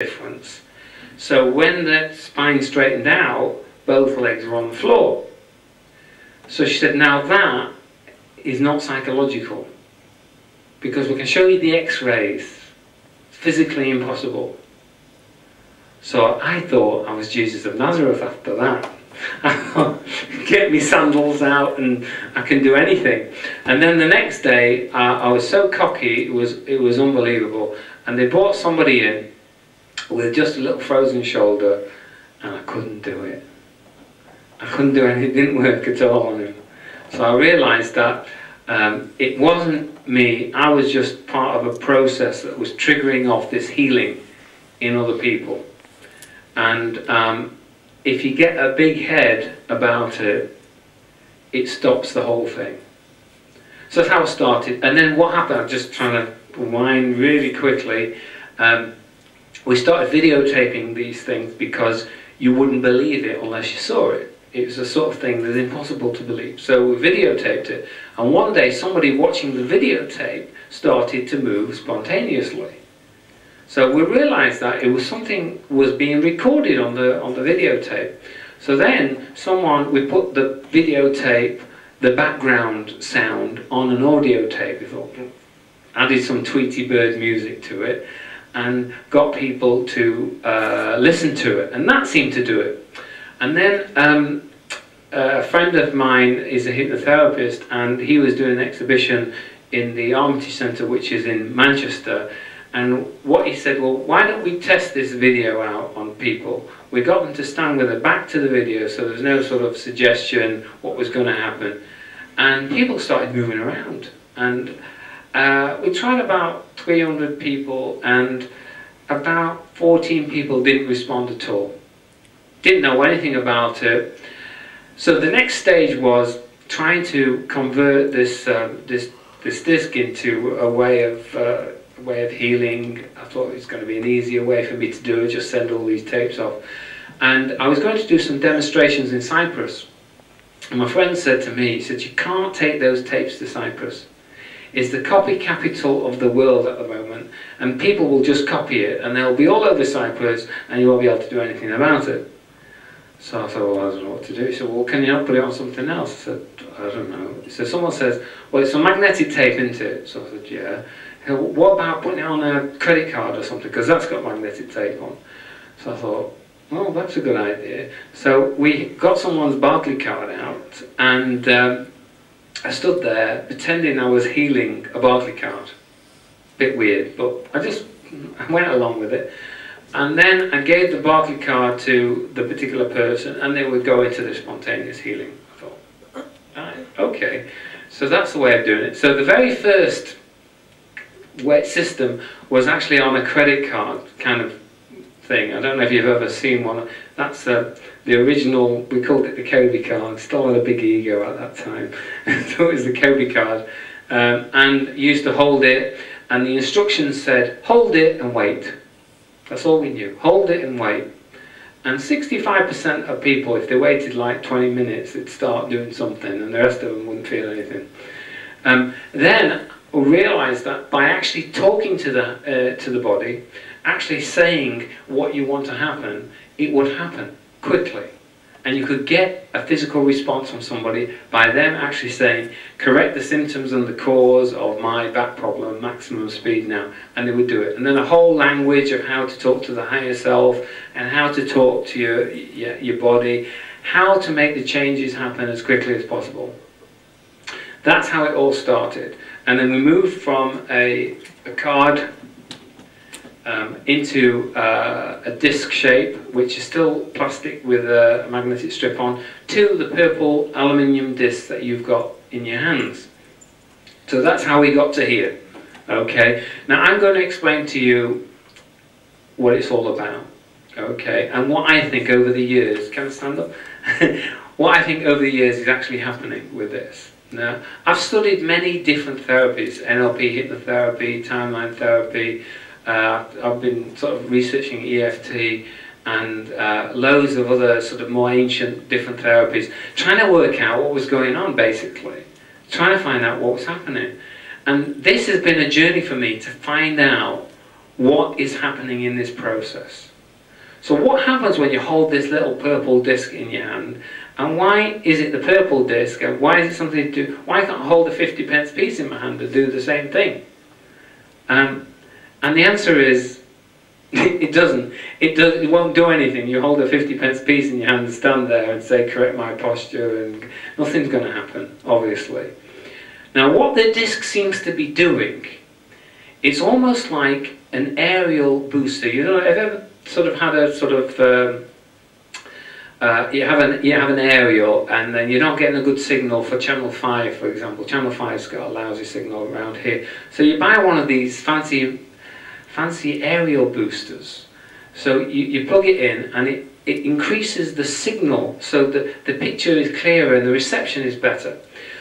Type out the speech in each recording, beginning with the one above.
difference. So when the spine straightened out, both legs were on the floor. So she said, now that is not psychological, because we can show you the x-rays. It's physically impossible. So I thought I was Jesus of Nazareth after that. Get me sandals out and I can do anything. And then the next day I was so cocky, it was unbelievable. And they brought somebody in with just a little frozen shoulder, and I couldn't do it. I couldn't do it, it didn't work at all on him. So I realised that it wasn't me, I was just part of a process that was triggering off this healing in other people. And if you get a big head about it, it stops the whole thing. So that's how it started. And then what happened, I'm just trying to wind really quickly, we started videotaping these things because you wouldn't believe it unless you saw it. It was the sort of thing that's impossible to believe. So we videotaped it, and one day somebody watching the videotape started to move spontaneously. So we realized that it was something was being recorded on the videotape. So then we put the videotape, the background sound, on an audio tape. We thought, added some Tweety Bird music to it, and got people to listen to it, and that seemed to do it. And then a friend of mine is a hypnotherapist, and he was doing an exhibition in the Armitage Centre, which is in Manchester. And what he said, well, why don't we test this video out on people? We got them to stand with their back to the video, so there was no sort of suggestion what was going to happen. And people started moving around. And we tried about 300 people, and about 14 people didn't respond at all. Didn't know anything about it. So the next stage was trying to convert this disc into a way of healing. I thought it was going to be an easier way for me to do it, just send all these tapes off. And I was going to do some demonstrations in Cyprus. And my friend said to me, he said, you can't take those tapes to Cyprus. It's the copy capital of the world at the moment, and people will just copy it, and they'll be all over Cyprus, and you won't be able to do anything about it. So I thought, well, I don't know what to do. He said, well, can you not put it on something else? I said, I don't know. So someone says, well, it's a magnetic tape, isn't it? So I said, yeah. He said, well, what about putting it on a credit card or something, because that's got magnetic tape on. So I thought, well, that's a good idea. So we got someone's Barclay card out, and I stood there pretending I was healing a Barclay card. Bit weird, but I went along with it. And then I gave the Barclay card to the particular person, and they would go into the spontaneous healing. I thought, right, okay. So that's the way of doing it. So the very first wet system was actually on a credit card kind of thing. I don't know if you've ever seen one. That's the original, we called it the Coby card. Still had a big ego at that time. So it was the Coby card. And you used to hold it, and the instructions said, hold it and wait. That's all we knew. Hold it and wait. And 65% of people, if they waited like 20 minutes, they'd start doing something, and the rest of them wouldn't feel anything. Then we realised that by actually talking to the body, actually saying what you want to happen, it would happen quickly. And you could get a physical response from somebody by them actually saying, correct the symptoms and the cause of my back problem, maximum speed now, and they would do it. And then a whole language of how to talk to the higher self, and how to talk to your body, how to make the changes happen as quickly as possible. That's how it all started. And then we moved from a card into a disc shape, which is still plastic with a magnetic strip on, to the purple aluminium disc that you've got in your hands. So that's how we got to here. Okay, now I'm going to explain to you what it's all about. Okay, and what I think over the years, can I stand up? What I think over the years is actually happening with this. Now, I've studied many different therapies, NLP, hypnotherapy, timeline therapy. I've been sort of researching EFT and loads of other sort of more ancient different therapies, trying to work out what was going on, basically. Trying to find out what was happening. And this has been a journey for me to find out what is happening in this process. So what happens when you hold this little purple disc in your hand, and why is it the purple disc, and why is it something to do, why can't I hold a 50p piece in my hand and do the same thing? And the answer is, it doesn't. It won't do anything. You hold a 50p piece in your hand and stand there and say, correct my posture, and nothing's going to happen, obviously. Now what the disc seems to be doing, it's almost like an aerial booster. You know, have you ever sort of had a sort of, you have an aerial, and then you're not getting a good signal for channel 5, for example. Channel 5's got a lousy signal around here. So you buy one of these fancy aerial boosters. So you plug it in, and it increases the signal so that the picture is clearer and the reception is better.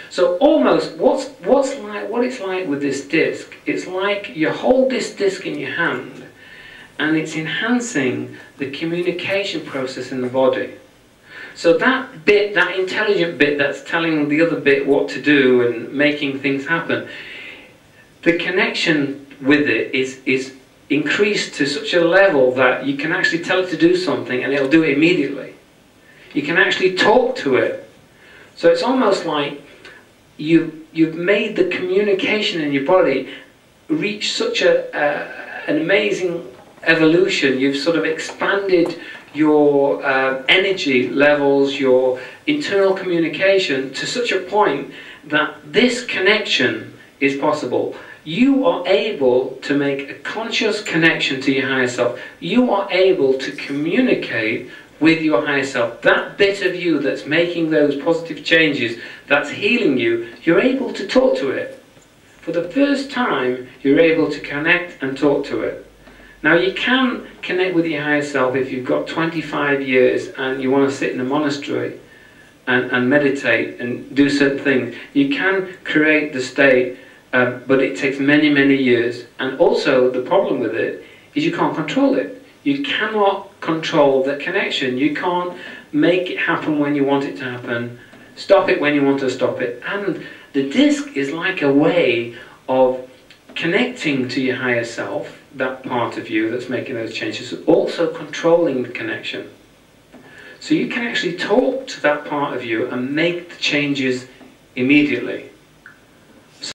So almost what it's like with this disc, it's like you hold this disc in your hand and it's enhancing the communication process in the body. So that bit, that intelligent bit that's telling the other bit what to do and making things happen, the connection with it is increased to such a level that you can actually tell it to do something and it'll do it immediately. You can actually talk to it. So it's almost like you've made the communication in your body reach such an amazing evolution. You've sort of expanded your energy levels, your internal communication to such a point that this connection is possible. You are able to make a conscious connection to your higher self. You are able to communicate with your higher self. That bit of you that's making those positive changes, that's healing you, you're able to talk to it. For the first time, you're able to connect and talk to it. Now you can connect with your higher self if you've got 25 years and you want to sit in a monastery and meditate and do certain things. You can create the state, but it takes many, many years. And also the problem with it is you can't control it. You cannot control the connection. You can't make it happen when you want it to happen, stop it when you want to stop it. And the disc is like a way of connecting to your higher self, that part of you that's making those changes, also controlling the connection. So you can actually talk to that part of you and make the changes immediately.